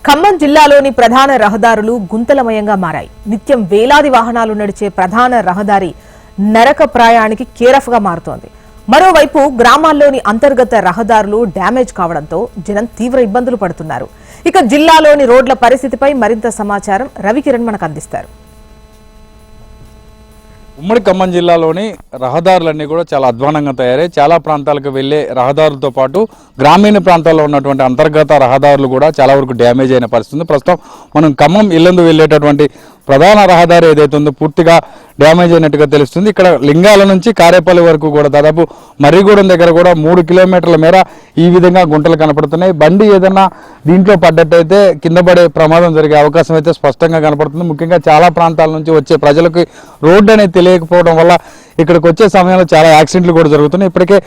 ఖమ్మం జిల్లాలోని ప్రధాన రహదారులు గుంతలమయంగా మారాయి. నిత్యం వేలాది వాహనాలు నడిచే ప్రధాన రహదారి నరకప్రాయానికి కేరఫ్గా మారుతోంది. మరోవైపు గ్రామాల్లోని అంతర్గత రహదారులు డ్యామేజ్ కావడంతో జనం తీవ్ర ఇబ్బందులు పడుతున్నారు. ఇక జిల్లాలోని రోడ్ల పరిస్థితిపై మరింత సమాచారం రవికిరణ్ మనకు అందిస్తారు. ఉమ్మడి ఖమ్మం జిల్లాలోని రహదారులన్నీ కూడా చాలా అధ్వానంగా తయారై చాలా ప్రాంతాలకు వెళ్లే రహదారులతో పాటు గ్రామీణ ప్రాంతాల్లో ఉన్నటువంటి అంతర్గత రహదారులు కూడా చాలా వరకు డ్యామేజ్ అయిన పరిస్థితి. ప్రస్తుతం మనం ఖమ్మం ఇల్లందు వెళ్ళేటటువంటి ప్రధాన రహదారి ఏదైతే ఉందో పూర్తిగా డ్యామేజ్ అయినట్టుగా తెలుస్తుంది. ఇక్కడ లింగాల నుంచి కారేపల్లి వరకు కూడా దాదాపు మర్రిగూడెం దగ్గర కూడా 3 కిలోమీటర్ల మేర ఈ విధంగా గుంటలు కనపడుతున్నాయి. బండి ఏదన్నా దీంట్లో పడ్డట్టయితే కింద పడే ప్రమాదం జరిగే అవకాశం అయితే స్పష్టంగా కనపడుతుంది. ముఖ్యంగా చాలా ప్రాంతాల నుంచి వచ్చే ప్రజలకు రోడ్డు అనేది తెలియకపోవడం వల్ల ఇక్కడికి వచ్చే సమయంలో చాలా యాక్సిడెంట్లు కూడా జరుగుతున్నాయి. ఇప్పటికే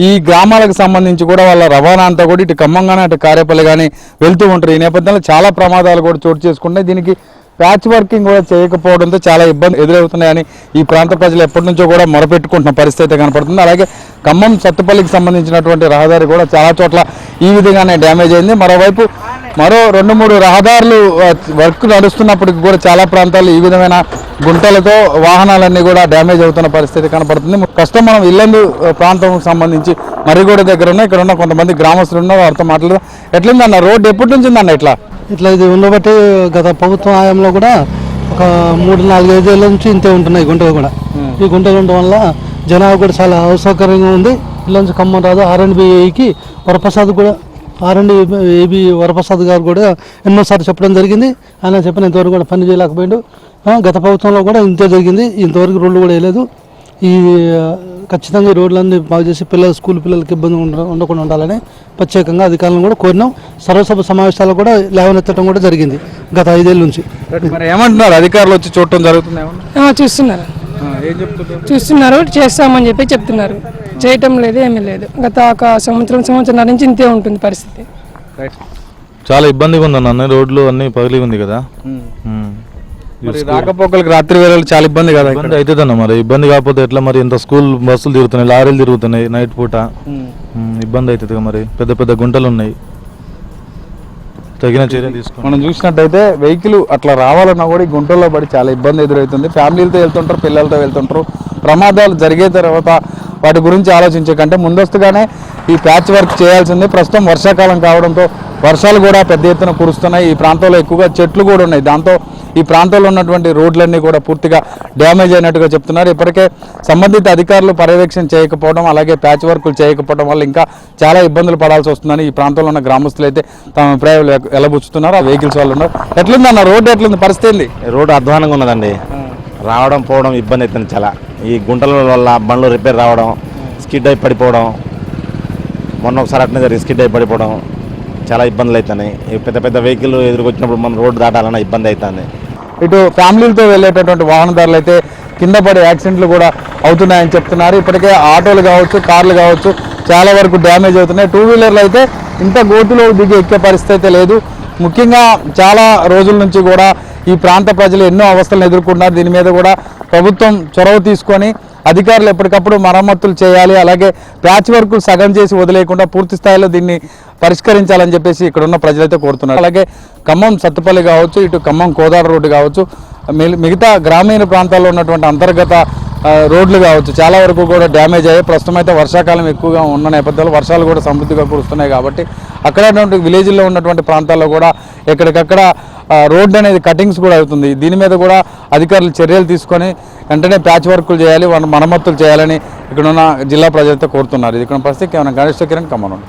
ఈ గ్రామాలకు సంబంధించి కూడా వాళ్ళ రవాణా అంతా కూడా ఇటు ఖమ్మం కానీ అటు కారేపల్లి కానీ వెళ్తూ ఉంటారు. ఈ నేపథ్యంలో చాలా ప్రమాదాలు కూడా చోటు చేసుకుంటాయి. దీనికి ప్యాచ్ వర్కింగ్ కూడా చేయకపోవడంతో చాలా ఇబ్బంది ఎదురవుతున్నాయని ఈ ప్రాంత ప్రజలు ఎప్పటి నుంచో కూడా మొరపెట్టుకుంటున్న పరిస్థితి కనపడుతుంది. అలాగే ఖమ్మం సత్తుపల్లికి సంబంధించినటువంటి రహదారి కూడా చాలా చోట్ల ఈ విధంగానే డ్యామేజ్ అయింది. మరోవైపు మరో 2-3 రహదారులు వర్క్ నడుస్తున్నప్పటికీ కూడా చాలా ప్రాంతాలు ఈ విధమైన గుంటలతో వాహనాలన్నీ కూడా డ్యామేజ్ అవుతున్న పరిస్థితి కనపడుతుంది. ప్రస్తుతం మనం ఇల్లందు ప్రాంతం సంబంధించి మర్రిగూడ దగ్గర ఉన్న ఇక్కడ ఉన్న కొంతమంది గ్రామస్తులు ఉన్నారు, వారితో మాట్లాడదాం. ఎట్లుందన్న రోడ్డు ఎప్పటి నుంచి ఉందన్న ఇట్లా ఇది ఉండబట్టి గత ప్రభుత్వం హయాంలో కూడా ఒక 3-4-5 ఏళ్ళ నుంచి ఇంతే ఉంటున్నాయి గుంటలు కూడా. ఈ గుంటలు ఉండడం వల్ల జనాలు కూడా చాలా అసౌకర్యంగా ఉంది. ఇలా నుంచి ఖమ్మం రాదు ఆర్ఎండ్బికి వరప్రసాద్ కూడా ఆర్ఎండ్బి వరప్రసాద్ గారు కూడా ఎన్నోసార్లు చెప్పడం జరిగింది. ఆయన చెప్పిన ఇంతవరకు కూడా పని చేయలేకపోయాడు. గత ప్రభుత్వంలో కూడా ఇంతే జరిగింది. ఇంతవరకు రోడ్లు కూడా వేయలేదు. ఈ ఖచ్చితంగా ఈ రోడ్లన్నీ బాగు చేసి స్కూల్ పిల్లలకి ఇబ్బంది ఉండకుండా ఉండాలని ప్రత్యేకంగా అధికారులను కూడా కోరినాం. సర్వసభ సమావేశాలు కూడా లేవనెత్తడం కూడా జరిగింది గత 5 ఏళ్ళ నుంచి. ఏమంటున్నారు అధికారులు వచ్చి చూడటం జరుగుతుంది? చూస్తున్నారు, చేస్తామని చెప్పి చెప్తున్నారు. చేయటం లేదు, ఏమీ లేదు. గత ఒక సంవత్సరం నుంచి ఇంతే ఉంటుంది పరిస్థితి. చాలా ఇబ్బందిగా ఉందన్న, రోడ్లు అన్ని పగిలి ఉంది కదా. రాకపోకలకు రాత్రి వేళలు చాలా ఇబ్బంది కదా. ఇబ్బంది అవుతుందన్న, మరి ఇబ్బంది కాకపోతే ఎట్లా? మరి ఇంత స్కూల్ బస్సులు తిరుగుతున్నాయి, లారీలు తిరుగుతున్నాయి నైట్ పూట, ఇబ్బంది అవుతుంది. మరి పెద్ద పెద్ద గుంటలు ఉన్నాయి, తగిన చర్య తీసుకోండి. మనం చూసినట్టయితే వెహికల్ అట్లా రావాలన్నా కూడా ఈ గుంటల్లో పడి చాలా ఇబ్బంది ఎదురవుతుంది. ఫ్యామిలీలతో వెళ్తుంటారు, పిల్లలతో వెళ్తుంటారు. ప్రమాదాలు జరిగే తర్వాత వాటి గురించి ఆలోచించే కంటే ముందస్తుగానే ఈ ప్యాచ్ వర్క్ చేయాల్సింది. ప్రస్తుతం వర్షాకాలం కావడంతో వర్షాలు కూడా పెద్ద ఎత్తున కురుస్తున్నాయి. ఈ ప్రాంతంలో ఎక్కువగా చెట్లు కూడా ఉన్నాయి. దాంతో ఈ ప్రాంతంలో ఉన్నటువంటి రోడ్లన్నీ కూడా పూర్తిగా డ్యామేజ్ అయినట్టుగా చెప్తున్నారు. ఇప్పటికే సంబంధిత అధికారులు పర్యవేక్షణ చేయకపోవడం, అలాగే ప్యాచ్ వర్కులు చేయకపోవడం వల్ల ఇంకా చాలా ఇబ్బందులు పడాల్సి వస్తుందని ఈ ప్రాంతంలో ఉన్న గ్రామస్తులు అయితే తమ అభిప్రాయాలు ఎలబుచ్చుతున్నారు. ఆ వెహికల్స్ వాళ్ళు ఉన్నారు. ఎట్లుందన్న రోడ్డు, ఎట్లుంది పరిస్థితి? రోడ్డు అధ్వానంగా ఉన్నదండి. రావడం పోవడం ఇబ్బంది అవుతుంది చాలా. ఈ గుంటల వల్ల బండ్లు రిపేర్ రావడం, స్కిడ్ అయి పడిపోవడం, మొన్న ఒకసారి అట్నే జరిగి స్కిడ్ అయి పడిపోవడం, చాలా ఇబ్బందులు అవుతున్నాయి. పెద్ద పెద్ద వెహికల్ ఎదురుకొచ్చినప్పుడు మనం రోడ్డు దాటాలన్నా ఇబ్బంది అవుతుంది. ఇటు ఫ్యామిలీలతో వెళ్ళేటటువంటి వాహనదారులు అయితే కింద పడే యాక్సిడెంట్లు కూడా అవుతున్నాయని చెప్తున్నారు. ఇప్పటికే ఆటోలు కావచ్చు, కార్లు కావచ్చు చాలా వరకు డ్యామేజ్ అవుతున్నాయి. 2 వీలర్లు అయితే ఇంత గోతులో దిగి ఎక్కే పరిస్థితి అయితే లేదు. ముఖ్యంగా చాలా రోజుల నుంచి కూడా ఈ ప్రాంత ప్రజలు ఎన్నో అవస్థలను ఎదుర్కొంటున్నారు. దీని మీద కూడా ప్రభుత్వం చొరవ తీసుకొని అధికారులు ఎప్పటికప్పుడు మరమ్మతులు చేయాలి, అలాగే ప్యాచ్ వర్కులు సగం చేసి వదిలేయకుండా పూర్తి స్థాయిలో దీన్ని పరిష్కరించాలని చెప్పేసి ఇక్కడ ఉన్న ప్రజలైతే కోరుతున్నారు. అలాగే ఖమ్మం సత్తుపల్లి కావచ్చు, ఇటు ఖమ్మం కోదాడ రోడ్డు కావచ్చు, మిగతా గ్రామీణ ప్రాంతాల్లో ఉన్నటువంటి అంతర్గత రోడ్లు కావచ్చు చాలా వరకు కూడా డ్యామేజ్ అయ్యాయి. ప్రస్తుతం అయితే వర్షాకాలం ఎక్కువగా ఉన్న నేపథ్యంలో వర్షాలు కూడా సమృద్ధిగా కురుస్తున్నాయి కాబట్టి అక్కడ విలేజ్లో ఉన్నటువంటి ప్రాంతాల్లో కూడా ఎక్కడికక్కడ రోడ్డు అనేది కటింగ్స్ కూడా అవుతుంది. దీని మీద కూడా అధికారులు చర్యలు తీసుకొని వెంటనే ప్యాచ్ వర్కులు చేయాలి, మరమ్మతులు చేయాలని ఇక్కడ ఉన్న జిల్లా ప్రజలతో కోరుతున్నారు. ఇది ఇక్కడ పరిస్థితి. కేవలం గణేష్ కిరణ్ ఖమ్మం.